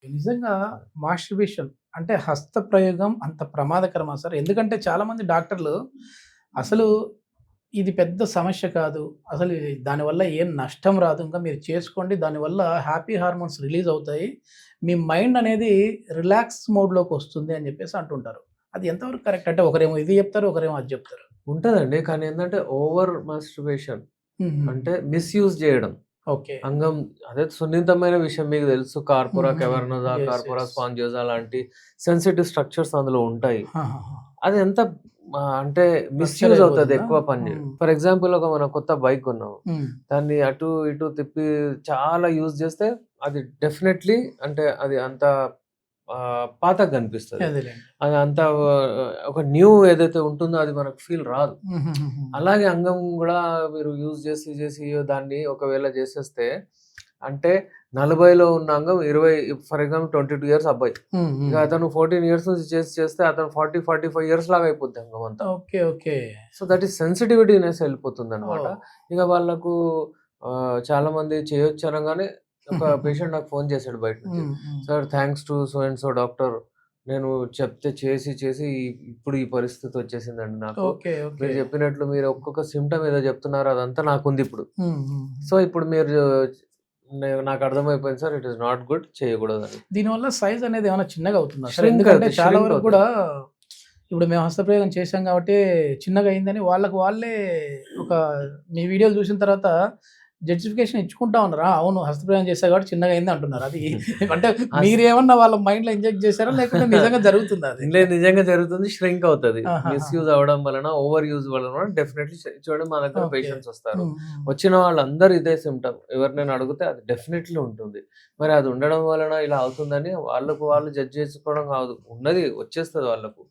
నిజంగా మాస్టర్బేషన్ అంటే హస్తప్రయోగం అంత ప్రమాదకరమా సార్? ఎందుకంటే చాలామంది డాక్టర్లు అసలు ఇది పెద్ద సమస్య కాదు. అసలు దానివల్ల ఏం నష్టం రాదు. ఇంకా మీరు చేసుకోండి. దానివల్ల హ్యాపీ హార్మోన్స్ రిలీజ్ అవుతాయి. మీ మైండ్ అనేది రిలాక్స్ మోడ్‌లోకొస్తుంది అని చెప్పేసి అంటుంటారు. అది ఎంతవరకు కరెక్ట్? అంటే ఒకరేమో ఇది చెప్తారు. ఒకరేమో అది చెప్తారు. ఉంటదండి. కానీ ఏందంటే ఓవర్ మాస్టర్బేషన్ హుహు. అంటే మిస్‌యూజ్ జేయడం. ఓకే. అంగం అదే సున్నితమైన విషయం మీకు తెలుసు. కార్పొరా, హుహు. క్యావర్నోసా, యెస్. కార్పొరా యెస్. స్పాంజియోసా లాంటి సెన్సిటివ్ స్ట్రక్చర్స్ అందులో ఉంటాయి. ఆహాహా! అది ఎంత అంటే రప్చర్ మిస్‌యూజ్ అవుతది అయిపోతుందా? ఎక్కువ పని జేయడం. హ్మ్. ఫర్ ఎగ్జాంపుల్ మనం కొత్త బైక్ కొన్నాము. హ్మ్. దాన్ని అటు ఇటు తిప్పి చాలా యూజ్ చేస్తే అది డెఫినైట్‌లీ అంటే అది అంత పాతగా కనిపిస్తది. అదేలెండి. అది అంత ఒక న్యూ ఏదైతే ఉంటుందో అది మనకు ఫీల్ రాదు. హుహుహుహు. అలాగే అంగం గూడా మీరు యూజ్ చేసి దాన్ని ఒకవేళ చేసేస్తే అంటే 40లో ఉన్న అంగం 20 ఫర్ ఎగ్జాంపుల్ 22 ఇయర్స్ అబ్బాయి. హ్మ్. ఇక హ్మ్. అతను 14 ఇయర్స్ నుంచి చేస్తే అతను 45 ఇయర్స్ లాగా అయిపోద్ది అంగం అంతా. Okay. Okay. So, that is sensitivityness వెళ్ళిపోతుందనమాట. ఓహ్! ఇక వాళ్ళకు చాలామంది చేయొచ్చు అనంగానే ఒక పేషెంట్ నాకు ఫోన్ చేసాడు బయట నుంచి. హ్మ్. హ్మ్. Sir thanks to so and so doctor. నేను చెప్తే చేసి ఇప్పుడు ఈ పరిస్థితి వచ్చేసిందండి నాకు. ఓకే. ఓకే. మీరు చెప్పినట్లు మీరు ఒక్కొక్క సింప్టమ్ ఏదో చెప్తున్నారు అదంతా నాకుందిప్పుడు. హ్మ్. హ్మ్. సో, ఇప్పుడు మీరు నాకు అర్థమైపోయింది sir it is not good చేయకూడదని. దీనివల్ల సైజ్ అనేది ఏమైనా చిన్నగా అవుతుందా సార్? ష్రింక్ ఎందుకంటే అవుద్ది. చాలా ష్రింక్ వరకు అవుతది. కూడా ఇప్పుడు మేము హస్తప్రయోగం చేశాం కాబట్టి చిన్నగా అయిందని వాళ్ళకి వాళ్ళే ఒక మీ వీడియోలు చూసిన తర్వాత జస్టిఫికేషన్ ఇచ్చుకుంటా ఉన్నారు. ఆ! అవును హస్తప్రయోగం చేశా కాబట్టి చిన్నగా అయింది అంటున్నారు. అది అంటే అస్ మీరేమన్నా వాళ్ళ మైండ్‌లో ఇంజెక్ట్ చేసారా? లేకుంటే నిజంగా జరుగుతుందా అది? లేదు నిజంగా జరుగుతుంది. ష్రింక్ అవుతది. ఆహాహా! మిస్‌యూజ్ అవ్వడం వలన, ఓవర్ యూజ్ వలన డెఫినైట్‌లీ చూడండి మా దగ్గర ఓకే. పేషెంట్స్ వస్తారు. హ్మ్. హ్మ్. వచ్చిన వాళ్ళందరూ ఇదే సింప్టమ్. ఎవరినైనా అడిగితే అది డెఫినైట్‌లీ ఉంటుంది. మరి అది ఉండడం వలన ఇలా అవుతుందని వాళ్ళకు వాళ్ళు జడ్జ్ చేసుకోవడం కాదు. ఉన్నది వచ్చేస్తది వాళ్ళకు.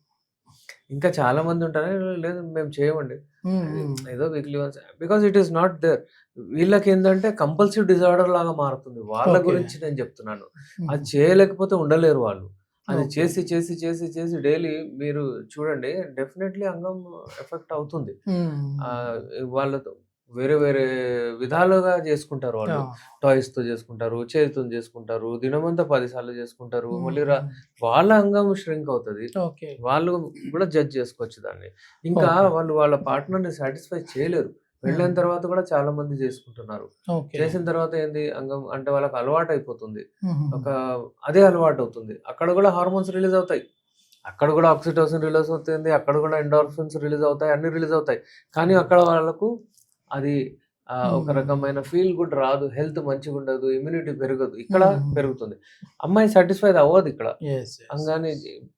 ఇంకా చాలా మంది ఉంటారు. లేదు మేము చేయమండి. హ్మ్. అది హ్మ్. ఏదో weekly once because it is not there. వీళ్ళకేందంటే కంపల్సివ్ డిజార్డర్ లాగా మారుతుంది. వాళ్ళ ఓకే. గురించి నేను చెప్తున్నాను. అది హుహు. చేయలేకపోతే ఉండలేరు వాళ్ళు. అది ఓకే. చేసి డైలీ మీరు చూడండి డెఫినైట్‌లీ అంగం ఎఫెక్ట్ అవుతుంది. హ్మ్. ఆహ్, వాళ్ళతో వేరే విధాలుగా చేసుకుంటారు ఆ! వాళ్ళు. టాయ్స్‌తో చేసుకుంటారు, చేతితోని చేసుకుంటారు, దినమంతా 10 సార్లు చేసుకుంటారు. హ్మ్. మళ్ళీ హ్మ్. వాళ్ళ అంగం ష్రింక్ అవుతది. ఓకే. వాళ్ళు కూడా జడ్జ్ చేసుకోవచ్చు దాన్ని. ఇంకా ఓకే. వాళ్ళు వాళ్ళ పార్ట్నర్‌ని సాటిస్ఫై చేయలేరు. పెళ్ళైన హ్మ్. తర్వాత కూడా చాలా మంది చేసుకుంటున్నారు. ఓకే. చేసిన తర్వాత ఏంది అంగం అంటే వాళ్ళకి అలవాటయిపోతుంది. హుహుహు. ఒక అదే అలవాటవుతుంది. అక్కడ కూడా హార్మోన్స్ రిలీజ్ అవుతాయి. అక్కడ కూడా ఆక్సిటోసిన్ రిలీజ్ అవుతుంది. అక్కడ కూడా ఎండార్ఫిన్స్ రిలీజ్ అవుతాయి. అన్నీ రిలీజ్ అవుతాయి. కానీ హ్మ్. అక్కడ వాళ్ళకు అది ఒక హ్మ్. రకమైన ఫీల్ గుడ్ రాదు. హెల్త్ మంచిగుండదు. ఇమ్యూనిటీ పెరగదు. ఇక్కడ హ్మ్. హ్మ్. పెరుగుతుంది. అమ్మాయి సాటిస్ఫైడ్ అవ్వదిక్కడ. యెస్. యెస్. అంగాని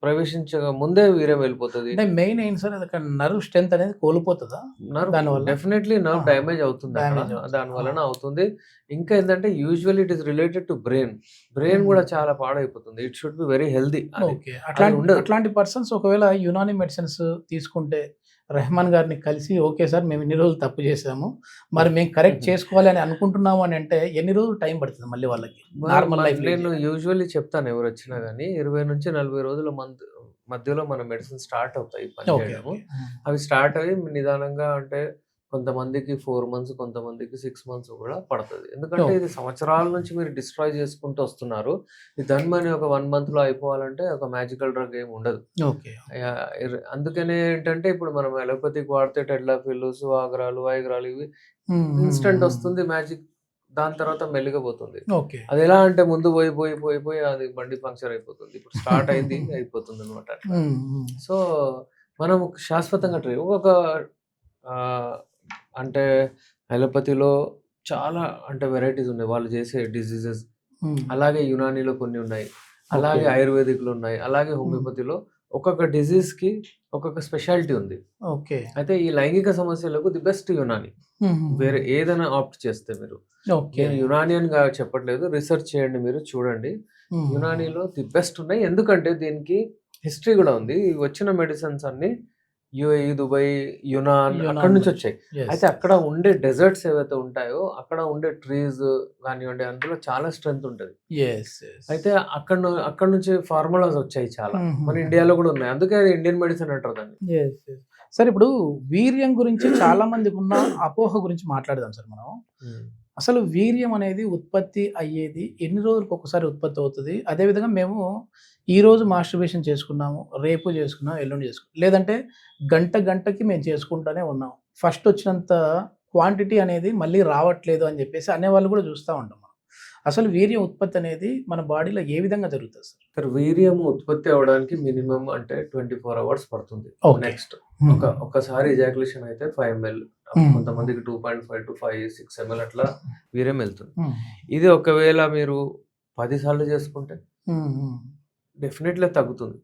ప్రవేశించక ముందే వీర్యం వెళ్ళిపోతది. అంటే మెయిన్ ఏంటి సార్? అదక్కడ నర్వ్ స్ట్రెంత్ అనేది కోల్పోతదా నర్వ్ దానివల్ల? డెఫినైట్‌లీ నర్వ్ ఆహా! డ్యామేజ్ అవుతుందక్కడ. డ్యామేజ్ అవుతది. దాని ఆ! వలన అవుతుంది. ఇంకా ఏందంటే usually it is related to brain. Brain హ్మ్. గూడా చాలా పాడైపోతుంది. It should be very healthy అది. ఓకే. అది అట్లాంటి ఉండదు. అట్లాంటి పర్సన్స్ ఒకవేళ యునాని మెడిసిన్స్ తీసుకుంటే రెహమాన్ గారిని కలిసి ఓకే సార్ మేము ఇన్ని రోజులు తప్పు చేశాము. మరి మేము కరెక్ట్ చేసుకోవాలి అని అనుకుంటున్నాము అని అంటే ఎన్ని రోజులు టైం పడుతది మళ్ళీ వాళ్ళకి నార్మల్ లైఫ్ లీడ్ నేను చేయడానికి? యూజువల్లీ చెప్తాను ఎవరొచ్చినా గాని 20-40 రోజుల మధ్యలో మన మెడిసిన్ స్టార్ట్ అవుతాయి ఓకే. పనిచేయడము. ఓకే. హ్మ్. అవి స్టార్ట్ అయ్యి నిదానంగా అంటే కొంతమందికి 4 మంత్స్, కొంతమందికి 6 మంత్స్ గూడా పడతది. ఎందుకంటే ఓకే. ఇది సంవత్సరాల నుంచి మీరు డిస్ట్రాయ్ చేసుకుంటూ వస్తున్నారు. ఈ ధన్మని ఒక 1 మంత్‌లో అయిపోవాలంటే ఒక మ్యాజికల్ డ్రగ్ ఏమి ఉండదు. ఓకే. అందుకనే ఏంటంటే ఇప్పుడు మనం అలోపతికి వాడితే టెడ్లాఫిల్, సువాగ్రాలు, వైగ్రాలు ఇవి హ్మ్. హ్మ్. ఇన్‌స్టంట్ హ్మ్. వస్తుంది మ్యాజిక్. దాని తర్వాత మెల్లిగా పోతుంది. ఓకే. అదెలా అంటే ముందు పోయి అది బండి పంక్చర్ అయిపోతుంది. ఇప్పుడు స్టార్ట్ అయింది అయిపోతుందనమాట అట్లా. హ్మ్. హ్మ్. సో, మనం శాశ్వతంగా ఒక ఆహ్, అంటే అలోపతిలో చాలా అంటే వెరైటీస్ ఉన్నాయి. వాళ్ళు చేసే డిసీజెస్. హ్మ్. అలాగే యునానీలో కొన్ని ఉన్నాయి. ఓకే. అలాగే ఆయుర్వేదిక్‌లో ఉన్నాయి. అలాగే హ్మ్. హోమియోపతిలో ఒక్కొక్క డిసీజ్‌కి ఒక్కొక్క స్పెషాలిటీ ఉంది. ఓకే. అయితే ఈ లైంగిక సమస్యలకు ది బెస్ట్ యునాని. హుహుహు. వేరే ఏదైనా ఆప్ట్ చేస్తే మీరు. ఓకే. నేను యునాని అని చెప్పట్లేదు. రిసర్చ్ చేయండి మీరు చూడండి. హుహుహు. యునానీలో ది బెస్ట్ ఉన్నాయి. ఎందుకంటే దీనికి హిస్టరీ గూడా ఉంది. ఈ వచ్చిన మెడిసిన్స్ అన్నీ యూఏఈ, దుబాయ్, యునాన్ అక్కడి యునాన్ నుంచి. నుంచొచ్చాయి. యెస్. అయితే అక్కడ ఉండే డెజర్ట్స్ ఏవైతే ఉంటాయో, అక్కడ ఉండే ట్రీస్ గానివ్వండి, అందులో చాలా స్ట్రెంత్ ఉంటది. యెస్. యెస్. అయితే అక్కడి నుంచి ఫార్ములాస్ వచ్చాయి చాలా. మన హుహుహు. ఇండియాలో గూడా ఉన్నాయి. అందుకే అది ఇండియన్ మెడిసిన్ అంటారు దాన్ని. యెస్. యెస్. సార్ ఇప్పుడు వీర్యం గురించి చాలా మందికి ఉన్న అపోహ గురించి మాట్లాడదాం సార్ మనం. అసలు వీర్యం అనేది ఉత్పత్తి అయ్యేది ఎన్ని రోజులకు ఒకసారి ఉత్పత్తి అవుతుంది? అదేవిధంగా మేము ఈరోజు మాస్టర్బేషన్ చేసుకున్నాము, రేపు చేసుకున్నాం, ఎల్లుండి చేసుకున్నాం, లేదంటే గంటకి మేము చేసుకుంటూనే ఉన్నాం, ఫస్ట్ వచ్చినంత క్వాంటిటీ అనేది మళ్ళీ రావట్లేదు అని చెప్పేసి అనేవాళ్ళు కూడా చూస్తూ ఉంటాం మనం. అసలు వీర్యం ఉత్పత్తి అనేది మన బాడీలో ఏ విధంగా జరుగుతుంది సార్? సార్ వీర్యం ఉత్పత్తి అవ్వడానికి మినిమం అంటే 24 అవర్స్ పడుతుంది. ఓకే. నెక్స్ట్ ఒకసారి ఎజాకులేషన్ అయితే 5 ml, కొంతమందికి 2.5 to 5, 6 ml అట్లా వీర్యం వెళ్తుంది. ఇది ఒకవేళ మీరు 10 సార్లు చేసుకుంటే డెఫినెట్లీ తగ్గుతుంది,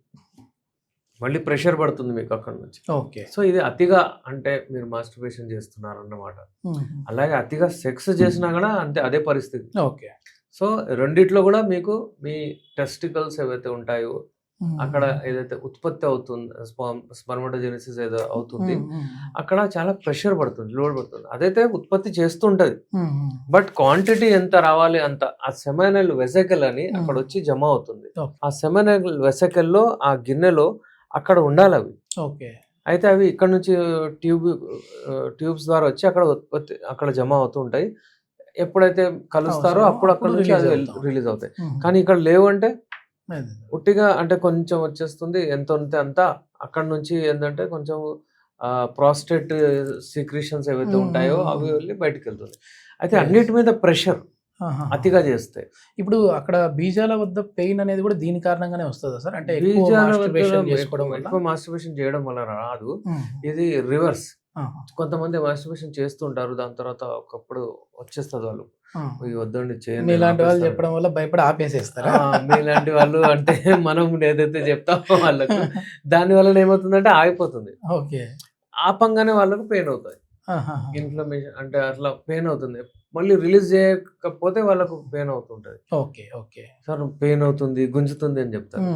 మళ్ళీ ప్రెషర్ పడుతుంది మీకు అక్కడ నుంచి. ఓకే. సో ఇది అతిగా అంటే మీరు మాస్టర్బేషన్ చేస్తున్నారు అన్నమాట. అలాగే అతిగా సెక్స్ చేసినా కూడా అంతే, అదే పరిస్థితి. ఓకే. సో రెండిట్లో కూడా మీకు మీ టెస్టికల్స్ ఏవైతే ఉంటాయో అక్కడ ఏదైతే ఉత్పత్తి అవుతుంది, స్పర్మటోజెనిసిస్ ఏదో అవుతుంది, అక్కడ చాలా ప్రెషర్ పడుతుంది, లోడ్ పడుతుంది. అదైతే ఉత్పత్తి చేస్తుంటది, బట్ క్వాంటిటీ ఎంత రావాలి అంత ఆ సెమైనల్ వెసెకల్ అని అక్కడ వచ్చి జమ అవుతుంది. ఆ సెమైనల్ వెసెకల్లో ఆ గిన్నెలో అక్కడ ఉండాలి అవి. ఓకే. అయితే అవి ఇక్కడ నుంచి ట్యూబ్స్ ద్వారా వచ్చి అక్కడ ఉత్పత్తి అక్కడ జమ అవుతూ ఉంటాయి. ఎప్పుడైతే కలుస్తారో అప్పుడు అక్కడ నుంచి అది రిలీజ్ అవుతాయి. కానీ ఇక్కడ లేవు అంటే ఉట్టిగా అంటే కొంచెం వచ్చేస్తుంది, ఎంత ఉంటే అంత. అక్కడ నుంచి ఏంటంటే కొంచెం ప్రాస్టేట్ సీక్రెషన్స్ ఏవైతే ఉంటాయో అవి వెళ్ళి బయటకు వెళ్తుంది. అయితే అన్నిటి మీద ప్రెషర్ అతిగా చేస్తే ఇప్పుడు అక్కడ బీజాల వద్ద పెయిన్ అనేది కూడా దీని కారణంగానే వస్తుందా సార్? అంటే ఎక్కువ మాస్టర్బేషన్ చేయడం వల్ల రాదు, ఇది రివర్స్. కొంతమంది మాస్టర్బేషన్ చేస్తుంటారు, దాని తర్వాత ఒకప్పుడు వచ్చేస్తుంది వాళ్ళు వద్దండి చేయండి, మీలాంటి వాళ్ళు చెప్పడం వల్ల భయపడి ఆపేసేస్తారా? మీలాంటి వాళ్ళు అంటే మనం ఏదైతే చెప్తామో వాళ్ళకు దాని వల్ల ఏమవుతుందంటే ఆగిపోతుంది. ఓకే. ఆపంగానే వాళ్ళకు పెయిన్ అవుతుంది, ఇన్ఫ్లమేషన్ అంటే అట్లా పెయిన్ అవుతుంది. మళ్ళీ రిలీజ్ చేయకపోతే వాళ్ళకు పెయిన్ అవుతుంటది. ఓకే. ఓకే. సార్ పెయిన్ అవుతుంది, గుంజుతుంది అని చెప్తారు.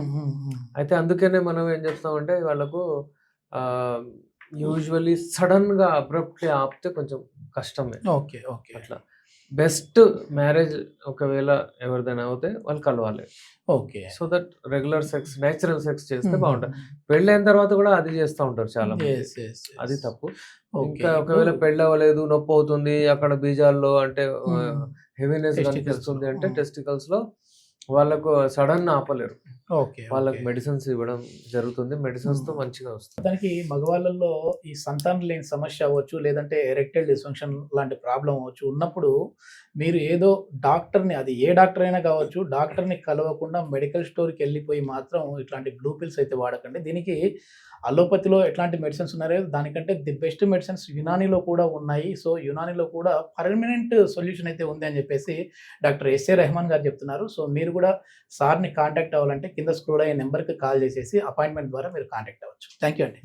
అయితే అందుకనే మనం ఏం చెప్తామంటే వాళ్ళకు యూజువల్లీ సడన్ గా అబ్రప్ట్లీ ఆపితే కొంచెం కష్టమే. ఓకే. ఓకే. అట్లా బెస్ట్ మ్యారేజ్ ఒకవేళ ఎవరిదైనా అవుతే వాళ్ళు కలవాలి. Okay. So that regular sex, natural sex చేస్తే బాగుంటుంది. పెళ్ళైన తర్వాత కూడా అది చేస్తూ ఉంటారు చాలా మంది, అది తప్పు. ఇంకా ఒకవేళ పెళ్ళి అవ్వలేదు, నొప్పి అవుతుంది, అక్కడ బీజాల్లో అంటే హెవీనెస్ కనిపిస్తుంది అంటే టెస్టికల్స్ లో వాళ్ళకు సడన్ ఆపలేరు. ఓకే. వాళ్ళకి మెడిసిన్స్ ఇవ్వడం జరుగుతుంది, మెడిసిన్స్ తో మంచిగా వస్తుంది. దానికి మగవాళ్ళలో ఈ సంతానం లేని సమస్య అవ్వచ్చు, లేదంటే ఎరెక్టైల్ డిస్ఫంక్షన్ లాంటి ప్రాబ్లం అవ్వచ్చు ఉన్నప్పుడు మీరు ఏదో డాక్టర్ని, అది ఏ డాక్టర్ అయినా కావచ్చు, డాక్టర్ని కలవకుండా మెడికల్ స్టోర్కి వెళ్ళిపోయి మాత్రం ఇట్లాంటి బ్లూ పిల్స్ అయితే వాడకండి. దీనికి అలోపతిలో ఎట్లాంటి మెడిసిన్స్ ఉన్నారో దానికంటే ది బెస్ట్ మెడిసిన్స్ యునానీలో కూడా ఉన్నాయి. సో యునానీలో కూడా పర్మనెంట్ సొల్యూషన్ అయితే ఉంది అని చెప్పేసి డాక్టర్ ఎస్ఏ రెహమాన్ గారు చెప్తున్నారు. సో మీరు కూడా సార్ని కాంటాక్ట్ అవ్వాలంటే కింద స్క్రోల్ అయ్యే నెంబర్కి కాల్ చేసేసి అపాయింట్మెంట్ ద్వారా మీరు కాంటాక్ట్ అవ్వచ్చు. థ్యాంక్ యూ అండి.